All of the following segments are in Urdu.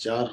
4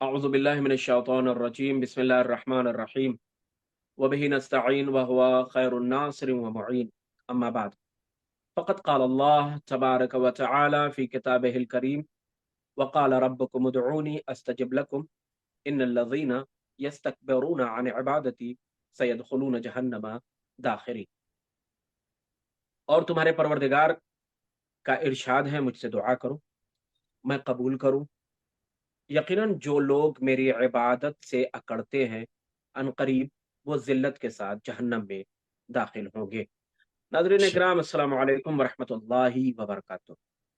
أعوذ بالله من الشيطان الرجيم، بسم الله الرحمن الرحيم، وبه نستعين وهو خير الناصر ومعين، أما بعد، فقد قال الله تبارك وتعالى في كتابه الكريم: وقال ربكم ادعوني أستجب لكم إن الذين يستكبرون عن عبادتي سيدخلون جهنم داخرين। اور تمہارے پروردگار کا ارشاد ہے، مجھ سے دعا کرو میں قبول کروں، یقیناً جو لوگ میری عبادت سے اکڑتے ہیں عنقریب وہ ذلت کے ساتھ جہنم میں داخل ہوں گے۔ ناظرین اکرام، السلام علیکم ورحمۃ اللہ وبرکاتہ۔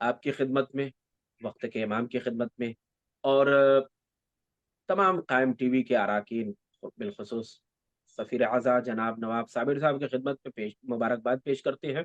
آپ کی خدمت میں، وقت کے امام کی خدمت میں، اور تمام قائم ٹی وی کے اراکین، بالخصوص سفیر اعظم جناب نواب صابر صاحب کی خدمت میں مبارکباد پیش کرتے ہیں۔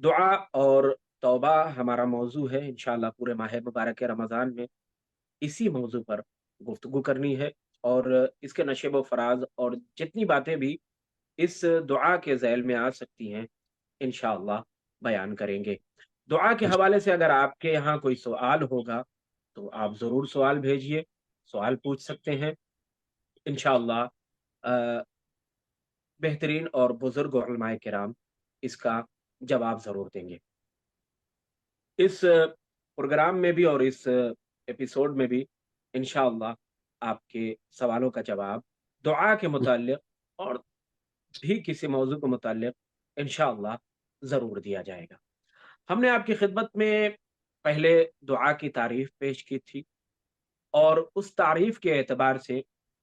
دعا اور توبہ ہمارا موضوع ہے، انشاءاللہ پورے ماہ مبارک رمضان میں اسی موضوع پر گفتگو کرنی ہے، اور اس کے نشیب و فراز اور جتنی باتیں بھی اس دعا کے ذیل میں آ سکتی ہیں انشاءاللہ بیان کریں گے۔ دعا کے حوالے سے اگر آپ کے یہاں کوئی سوال ہوگا تو آپ ضرور سوال بھیجئے، سوال پوچھ سکتے ہیں انشاءاللہ۔ بہترین اور بزرگ علماء کرام اس کا جواب ضرور دیں گے۔ اس پروگرام میں بھی اور اس ایپیسوڈ میں بھی انشاءاللہ آپ کے سوالوں کا جواب دعا کے متعلق اور بھی کسی موضوع کے متعلق انشاءاللہ ضرور دیا جائے گا۔ ہم نے آپ کی خدمت میں پہلے دعا کی تعریف پیش کی تھی، اور اس تعریف کے اعتبار سے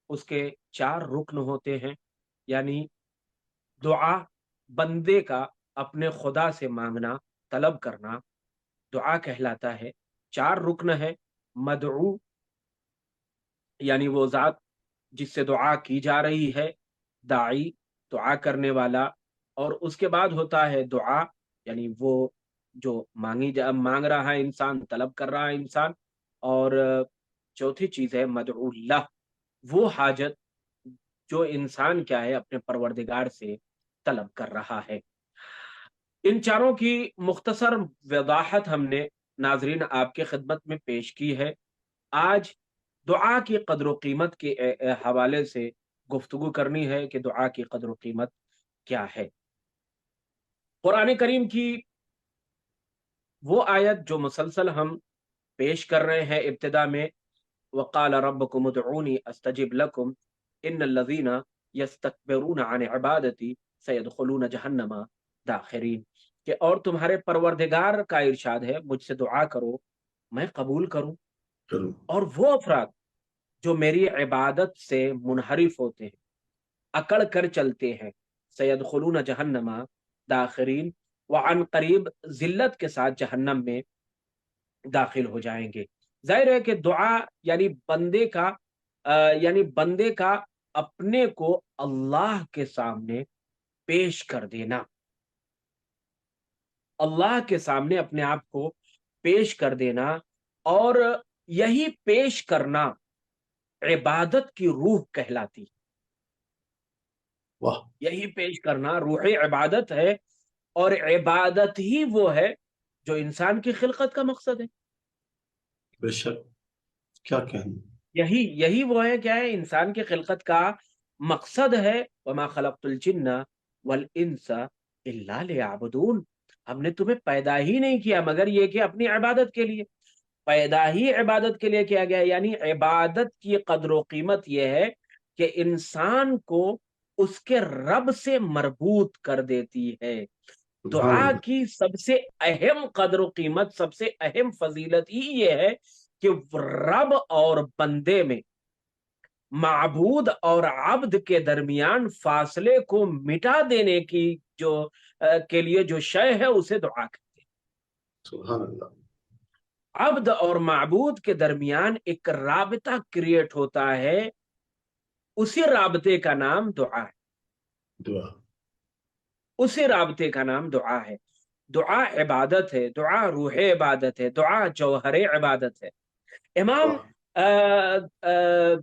اس کے 4 رکن ہوتے ہیں، یعنی دعا بندے کا اپنے خدا سے مانگنا، طلب کرنا دعا کہلاتا ہے۔ 4 رکن ہے: مدعو یعنی وہ ذات جس سے دعا کی جا رہی ہے، داعی دعا کرنے والا، اور اس کے بعد ہوتا ہے دعا، یعنی وہ جو مانگ رہا ہے انسان، طلب کر رہا ہے انسان، اور چوتھی چیز ہے مدعو اللہ، وہ حاجت جو انسان کیا ہے اپنے پروردگار سے طلب کر رہا ہے۔ ان چاروں کی مختصر وضاحت ہم نے ناظرین آپ کے خدمت میں پیش کی ہے۔ آج دعا کی قدر و قیمت کے حوالے سے گفتگو کرنی ہے کہ دعا کی قدر و قیمت کیا ہے۔ قرآن کریم کی وہ آیت جو مسلسل ہم پیش کر رہے ہیں ابتدا میں، وقال ربکم ادعونی استجب لکم ان الذین یستکبرون عن عبادتی سیدخلون جہنم داخرین، کہ اور تمہارے پروردگار کا ارشاد ہے مجھ سے دعا کرو میں قبول کروں، چلو اور وہ افراد جو میری عبادت سے منحرف ہوتے ہیں، اکڑ کر چلتے ہیں، سیدخلون جہنم داخرین، وعن قریب ذلت کے ساتھ جہنم میں داخل ہو جائیں گے۔ ظاہر ہے کہ دعا یعنی بندے کا اپنے کو اللہ کے سامنے پیش کر دینا، اللہ کے سامنے اپنے آپ کو پیش کر دینا، اور یہی پیش کرنا عبادت کی روح کہلاتی ہے۔ واہ، یہی پیش کرنا روح عبادت ہے، اور عبادت ہی وہ ہے جو انسان کی خلقت کا مقصد ہے۔ بے شک، کیا کہنا۔ یہی وہ ہے، کیا ہے، انسان کی خلقت کا مقصد ہے۔ وما خلقت الجن والانس الا لیعبدون، ہم نے تمہیں پیدا ہی نہیں کیا مگر یہ کہ اپنی عبادت کے لیے، پیدا ہی عبادت کے لیے کیا گیا۔ یعنی عبادت کی قدر و قیمت یہ ہے کہ انسان کو اس کے رب سے مربوط کر دیتی ہے۔ سبحان دعا اللہ۔ کی سب سے اہم قدر و قیمت، سب سے اہم فضیلت ہی یہ ہے کہ رب اور بندے میں، معبود اور عبد کے درمیان فاصلے کو مٹا دینے کی کے لیے جو شے ہے اسے دعا کہتے ہیں۔ سبحان اللہ۔ عبد اور معبود کے درمیان ایک رابطہ کریٹ ہوتا ہے، اسی رابطے کا نام دعا ہے، دعا۔ اسی رابطے کا نام دعا ہے۔ دعا عبادت ہے، دعا روح عبادت ہے، دعا جوہر عبادت ہے۔ امام واہ،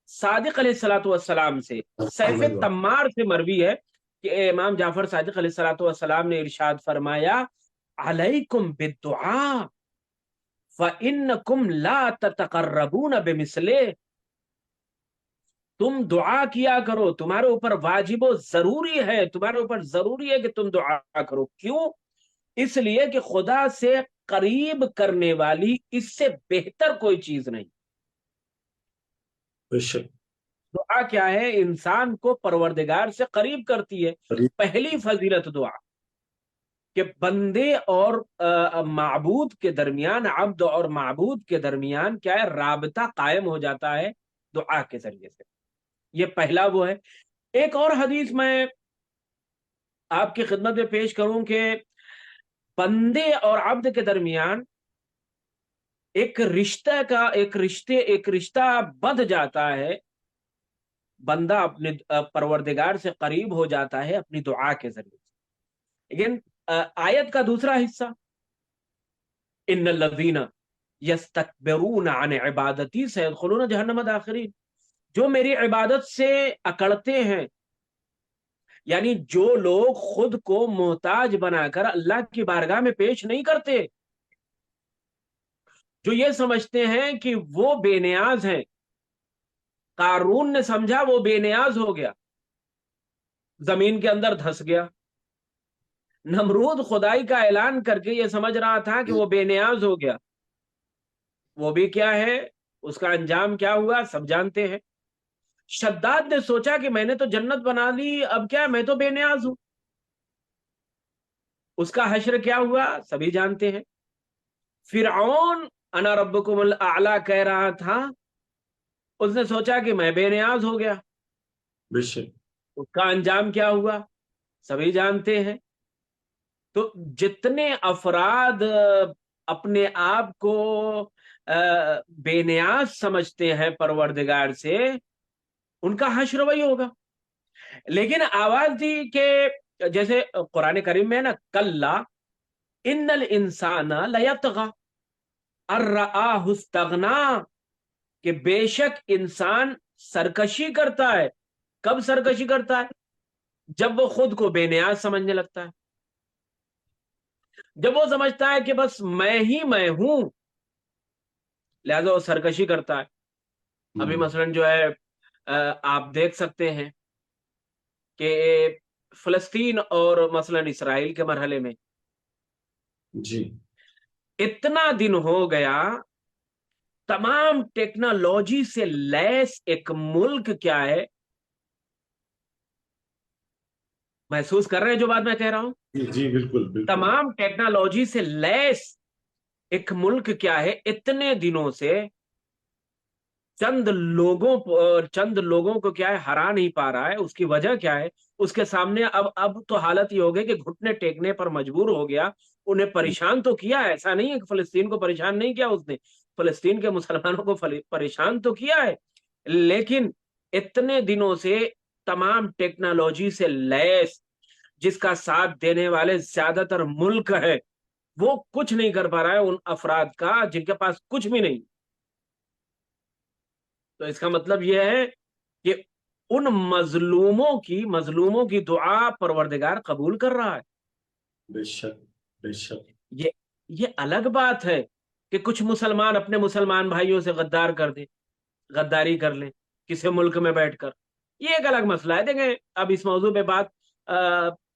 صادق علیہ الصلوۃ والسلام سے، سیف اللہ، تمار سے مروی ہے کہ امام جعفر صادق علیہ الصلوۃ والسلام نے ارشاد فرمایا علیکم بالدعاء فإنکم لا تتقربون بمثلہ، تم دعا کیا کرو، تمہارے اوپر واجب و ضروری ہے، تمہارے اوپر ضروری ہے کہ تم دعا کرو۔ کیوں؟ اس لیے کہ خدا سے قریب کرنے والی اس سے بہتر کوئی چیز نہیں۔ بے شک۔ دعا کیا ہے؟ انسان کو پروردگار سے قریب کرتی ہے۔ پہلی فضیلت دعا کہ بندے اور معبود کے درمیان، عبد اور معبود کے درمیان کیا ہے؟ رابطہ قائم ہو جاتا ہے دعا کے ذریعے سے۔ یہ پہلا وہ ہے۔ ایک اور حدیث میں آپ کی خدمت میں پیش کروں کہ بندے اور عبد کے درمیان ایک رشتہ بندھ جاتا ہے، بندہ اپنے پروردگار سے قریب ہو جاتا ہے اپنی دعا کے ذریعے سے۔ لیکن آیت کا دوسرا حصہ، ان الذین یستکبرون عن عبادتی سیدخلون جہنم داخرین، جو میری عبادت سے اکڑتے ہیں، یعنی جو لوگ خود کو محتاج بنا کر اللہ کی بارگاہ میں پیش نہیں کرتے، جو یہ سمجھتے ہیں کہ وہ بے نیاز ہیں۔ قارون نے سمجھا وہ بے نیاز ہو گیا، زمین کے اندر دھس گیا۔ نمرود خدائی کا اعلان کر کے یہ سمجھ رہا تھا کہ وہ بے نیاز ہو گیا، وہ بھی کیا ہے، اس کا انجام کیا ہوا سب جانتے ہیں۔ شداد نے سوچا کہ میں نے تو جنت بنا لی، اب کیا میں تو بے نیاز ہوں، اس کا حشر کیا ہوا سبھی جانتے ہیں۔ فرعون انا ربکم الاعلی کہہ رہا تھا، اس نے سوچا کہ میں بے نیاز ہو گیا، بے شک۔ اس کا انجام کیا ہوا سبھی جانتے ہیں۔ تو جتنے افراد اپنے آپ کو بے نیاز سمجھتے ہیں پروردگار سے، ان کا حشر وہی ہوگا۔ لیکن آواز دی کہ جیسے قرآن کریم میں ہے نا، کلا ان الانسان لیطغی ان رآہ استغنا، کہ بے شک انسان سرکشی کرتا ہے۔ کب سرکشی کرتا ہے؟ جب وہ خود کو بے نیاز سمجھنے لگتا ہے، جب وہ سمجھتا ہے کہ بس میں ہی میں ہوں، لہذا وہ سرکشی کرتا ہے۔ ابھی مثلا جو ہے آپ دیکھ سکتے ہیں کہ فلسطین اور مثلا اسرائیل کے مرحلے میں جی اتنا دن ہو گیا، تمام ٹیکنالوجی سے لیس ایک ملک کیا ہے، محسوس کر رہے ہیں جو بات میں کہہ رہا ہوں؟ جی بالکل بالکل۔ تمام ٹیکنالوجی سے لیس ایک ملک کیا ہے، اتنے دنوں سے چند لوگوں کو کیا ہے ہرا نہیں پا رہا ہے۔ اس کی وجہ کیا ہے؟ اس کے سامنے اب تو حالت یہ ہو گئی کہ گھٹنے ٹیکنے پر مجبور ہو گیا۔ انہیں پریشان تو کیا، ایسا نہیں ہے کہ فلسطین کو پریشان نہیں کیا اس نے، فلسطین کے مسلمانوں کو پریشان تو کیا ہے، لیکن اتنے دنوں سے تمام ٹیکنالوجی سے لیس، جس کا ساتھ دینے والے زیادہ تر ملک ہے، وہ کچھ نہیں کر پا رہا ہے ان افراد کا جن کے پاس کچھ بھی نہیں۔ تو اس کا مطلب یہ ہے کہ ان مظلوموں کی دعا پروردگار قبول کر رہا ہے۔ بے شک بے شک۔ یہ یہ الگ بات ہے کہ کچھ مسلمان اپنے مسلمان بھائیوں سے غداری کر لیں کسی ملک میں بیٹھ کر، یہ ایک الگ مسئلہ ہے۔ دیکھیں اب اس موضوع پہ بات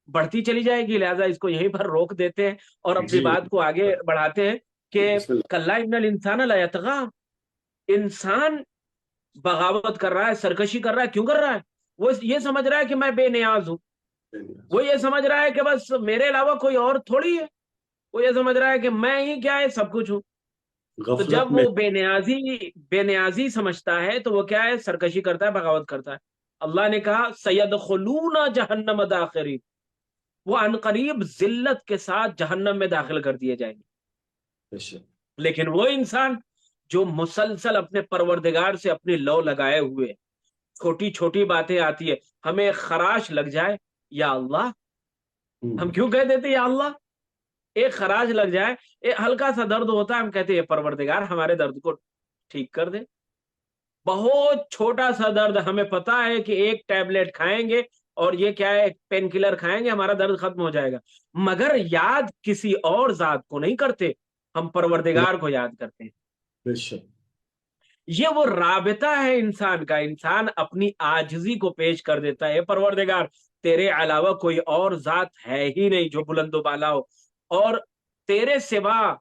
بڑھتی چلی جائے گی، لہذا اس کو یہیں پر روک دیتے ہیں اور اپنی جی بات کو آگے بڑھاتے ہیں کہ بسم اللہ۔ کلا ان الانسان لا یطغی، انسان بغاوت کر رہا ہے، سرکشی کر رہا ہے۔ کیوں کر رہا ہے؟ وہ یہ سمجھ رہا ہے کہ میں بے نیاز ہوں، وہ یہ سمجھ رہا ہے کہ بس میرے علاوہ کوئی اور تھوڑی ہے، وہ یہ سمجھ رہا ہے کہ میں ہی کیا ہے، سب کچھ ہوں۔ تو غفلت جب میں۔ وہ بے نیازی سمجھتا ہے تو وہ کیا ہے، سرکشی کرتا ہے، بغاوت کرتا ہے۔ اللہ نے کہا سیدخلون جہنم داخرین، وہ عنقریب ذلت کے ساتھ جہنم میں داخل کر دیے جائیں گے۔ بے شک۔ لیکن وہ انسان جو مسلسل اپنے پروردگار سے اپنی لو لگائے ہوئے، چھوٹی چھوٹی باتیں آتی ہے، ہمیں خراش لگ جائے، یا اللہ، ہم کیوں کہہ دیتے یا اللہ؟ ایک خراش لگ جائے، ایک ہلکا سا درد ہوتا ہے، ہم کہتے ہیں پروردگار ہمارے درد کو ٹھیک کر دے۔ بہت چھوٹا سا درد، ہمیں پتا ہے کہ ایک ٹیبلٹ کھائیں گے اور یہ کیا ہے، پین کلر کھائیں گے، ہمارا درد ختم ہو جائے گا، مگر یاد کسی اور ذات کو نہیں کرتے، ہم پروردگار کو یاد کرتے ہیں۔ بے شک۔ یہ وہ رابطہ ہے انسان کا، انسان اپنی عاجزی کو پیش کر دیتا ہے، پروردگار تیرے علاوہ کوئی اور ذات ہے ہی نہیں جو بلند و بالا ہو، اور تیرے سوا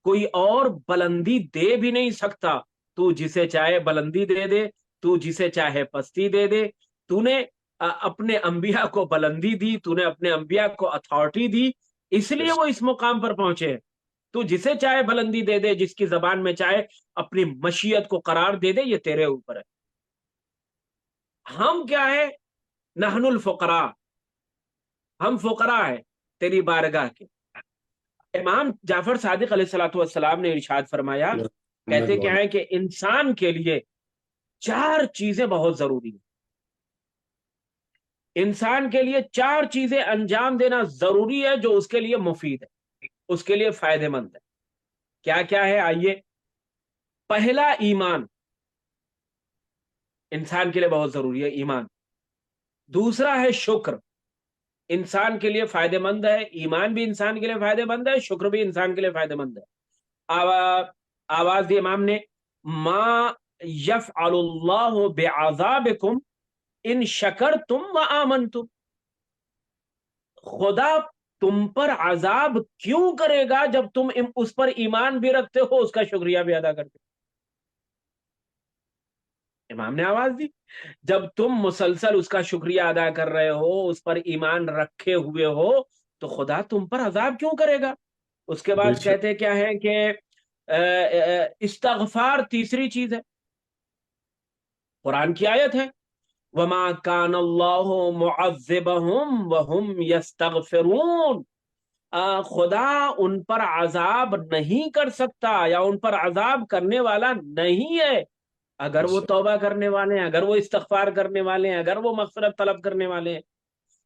کوئی اور بلندی دے بھی نہیں سکتا، تو جسے چاہے بلندی دے دے، تو جسے چاہے پستی دے دے، تو نے اپنے انبیاء کو بلندی دی، تو نے اپنے انبیاء کو اتھارٹی دی، اس بے لیے شک۔ وہ اس مقام پر پہنچے ہیں۔ تو جسے چاہے بلندی دے دے، جس کی زبان میں چاہے اپنی مشیت کو قرار دے دے، یہ تیرے اوپر ہے۔ ہم کیا ہے؟ نحن الفقراء، ہم فقراء ہیں تیری بارگاہ کے۔ امام جعفر صادق علیہ الصلوۃ والسلام نے ارشاد فرمایا، محمد کہتے کیا والا۔ ہے کہ انسان کے لیے 4 چیزیں بہت ضروری ہیں، انسان کے لیے 4 چیزیں انجام دینا ضروری ہے جو اس کے لیے مفید ہے، اس کے لیے فائدہ مند ہے۔ کیا کیا ہے؟ آئیے، پہلا ایمان، انسان کے لیے بہت ضروری ہے ایمان۔ دوسرا ہے شکر، انسان کے لیے فائدہ مند ہے، ایمان بھی انسان کے لیے فائدہ مند ہے، شکر بھی انسان کے لیے فائدہ مند ہے۔ آواز دی امام نے، ما یفعل اللہ بعذابکم ان شکرتم وآمنتم، خدا تم پر عذاب کیوں کرے گا جب تم اس پر ایمان بھی رکھتے ہو، اس کا شکریہ بھی ادا کرتے ہو۔ امام نے آواز دی، جب تم مسلسل اس کا شکریہ ادا کر رہے ہو، اس پر ایمان رکھے ہوئے ہو، تو خدا تم پر عذاب کیوں کرے گا؟ اس کے بے بعد شک۔ کہتے کیا ہے کہ استغفار تیسری چیز ہے، قرآن کی آیت ہے، وما کان اللہ معذبہم وہم یستغفرون، خدا ان پر عذاب نہیں کر سکتا یا ان پر عذاب کرنے والا نہیں ہے اگر بے وہ شک۔ توبہ کرنے والے ہیں، اگر وہ استغفار کرنے والے ہیں، اگر وہ مغفرت طلب کرنے والے ہیں۔